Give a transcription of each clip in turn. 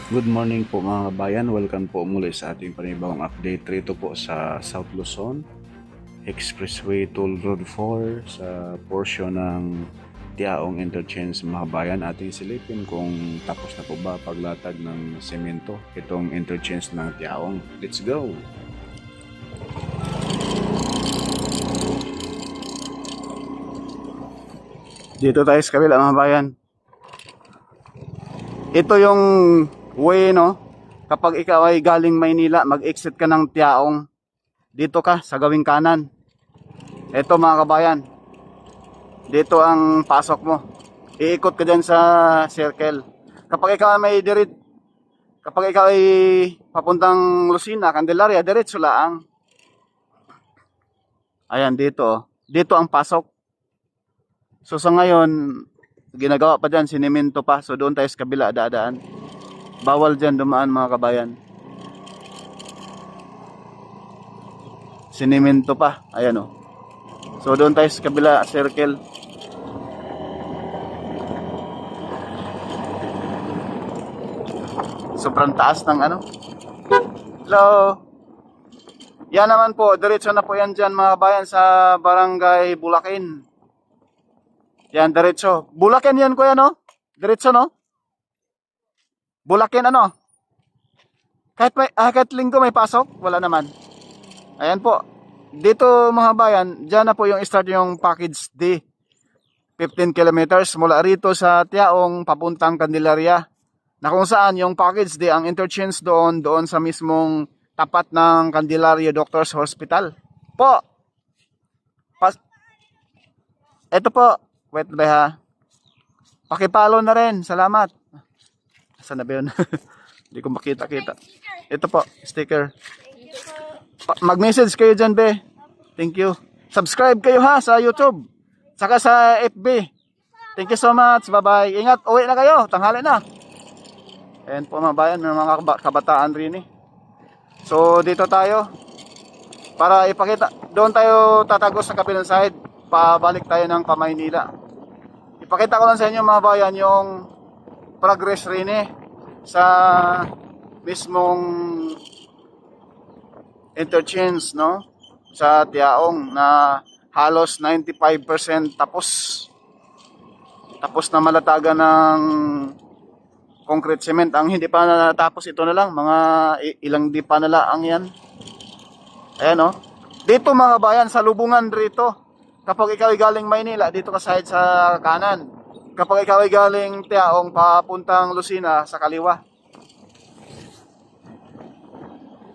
Good morning po mga kabayan, welcome po muli sa ating panibagong update rito po sa South Luzon, Expressway Toll Road 4 sa portion ng Tiaong Interchange mga kabayan. Ating silipin kung tapos na po ba paglatag ng semento itong interchange ng Tiaong. Let's go! Dito tayo sa kabila mga kabayan. Ito yung way, no? Kapag ikaw ay galing Maynila, mag-exit ka ng Tiaong. Dito ka sa gawing kanan. Ito mga kabayan. Dito ang pasok mo. Iikot ka dyan sa circle. Kapag ikaw ay kapag ikaw ay papuntang Lucena, Candelaria, diretso lang. Ayan, dito. Dito ang pasok. So sa ngayon, ginagawa pa dyan, sinimento pa. So doon tayo sa kabila, dadaan. Bawal dyan dumaan mga kabayan. Sinimento pa. Ayan o. So doon tayo sa kabila, circle. Sobrang taas ng ano. Hello. Yan naman po, diretso na po yan dyan mga kabayan sa Barangay Bulakin. Yan, diretso. Bulakin yan kuya, no? Diretso, no? Bulakin ano? Kahit linggo may pasok, wala naman. Ayan po. Dito mga bayan, dyan na po yung start yung package D. 15 kilometers mula rito sa Tiaong papuntang Candelaria. Na kung saan yung package D, ang interchange doon sa mismong tapat ng Candelaria Doctors Hospital. Po. Ito po. Wait ba ha? Pakipalo na rin. Salamat. Saan na ba yun? Hindi ko makita-kita. Ito po, sticker. Mag-message kayo dyan, be. Thank you. Subscribe kayo ha sa YouTube. Saka sa FB. Thank you so much. Bye-bye. Ingat. Uwi na kayo. Tanghali na. Ayan po mga bayan. Mga kabataan rin eh. So, dito tayo. Para ipakita. Doon tayo tatagos sa kabilang side. Pabalik tayo ng Pamaynila. Ipakita ko lang sa inyo mga bayan yung progress rin eh sa mismong interchange, no? Sa Tiaong na halos 95% tapos. Tapos na malatagan ng concrete cement. Ang hindi pa natapos ito na lang, mga ilang di pa na lang yan. Ayan, no? Dito mga bayan, sa lubungan rito. Kapag ikaw ay galing Maynila, dito ka side sa kanan. Kapag ikaw ay galing Tiaong papuntang Lucena, sa kaliwa.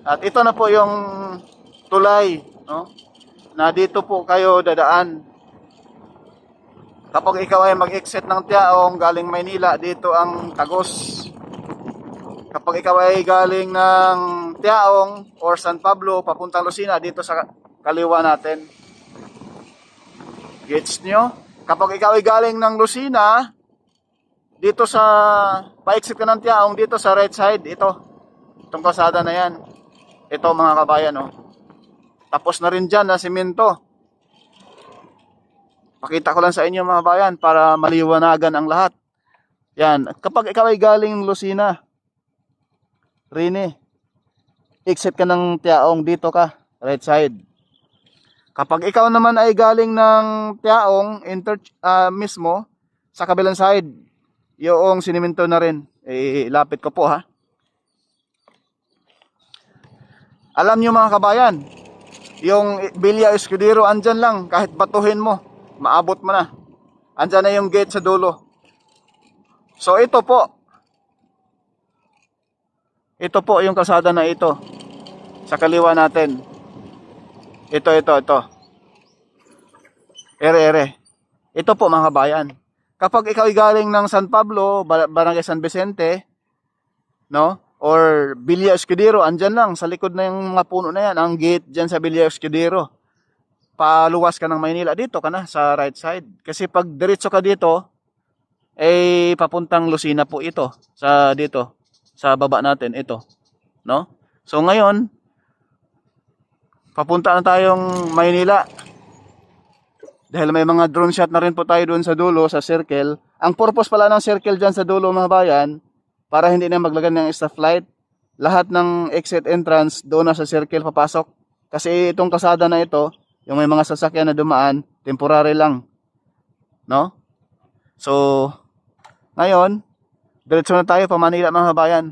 At ito na po yung tulay, no? Na dito po kayo dadaan. Kapag ikaw ay mag-exit ng Tiaong galing Maynila, dito ang Tagos. Kapag ikaw ay galing ng Tiaong or San Pablo papuntang Lucena, dito sa kaliwa natin. Gets nyo? Kapag ikaw ay galing ng Lucena, dito sa pa-exit ka ng Tiaong, dito sa right side, ito. Itong kalsada na yan. Ito mga kabayan, oh. Tapos na rin dyan na simento. Pakita ko lang sa inyo mga bayan para maliwanagan ang lahat. Yan. Kapag ikaw ay galing Lucena, Rene, exit ka ng Tiaong, dito ka, right side. Kapag ikaw naman ay galing ng Tiaong mismo sa kabilang side, yung sinimento na rin. Lapit ko po ha. Alam nyo mga kabayan, yung Villa Escudero andyan lang, kahit batuhin mo, maabot mo na. Andyan na yung gate sa dulo. So ito po. Ito po yung kalsada na ito. Sa kaliwa natin. Ito. Ere. Ito po mga kabayan. Kapag ikaw ay galing ng San Pablo, Barangay San Vicente, no? Or Villa Escudero, andyan lang. Sa likod na yung mga puno na yan. Ang gate dyan sa Villa Escudero. Paluwas ka ng Maynila. Dito ka na sa right side. Kasi pag diretso ka dito, papuntang Lucena po ito. Dito. Sa baba natin. Ito. No? So ngayon, papunta na tayong Maynila. Dahil may mga drone shot na rin po tayo doon sa dulo, sa circle. Ang purpose pala ng circle dyan sa dulo mga bayan, para hindi na maglagay ng stoplight. Lahat ng exit entrance doon na sa circle papasok. Kasi itong kalsada na ito, yung may mga sasakyan na dumaan, temporary lang. No? So, ngayon, diretso na tayo pa Manila mga kabayan.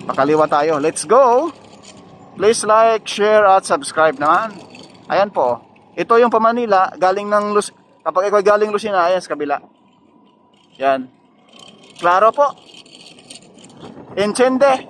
Pakaliwa tayo. Let's go! Please like, share, at subscribe naman. Ayan po. Ito yung pa Manila, galing ng kapag ikaw galing Lucena, ayan sa kabila. Yan. Klaro po. Enciende.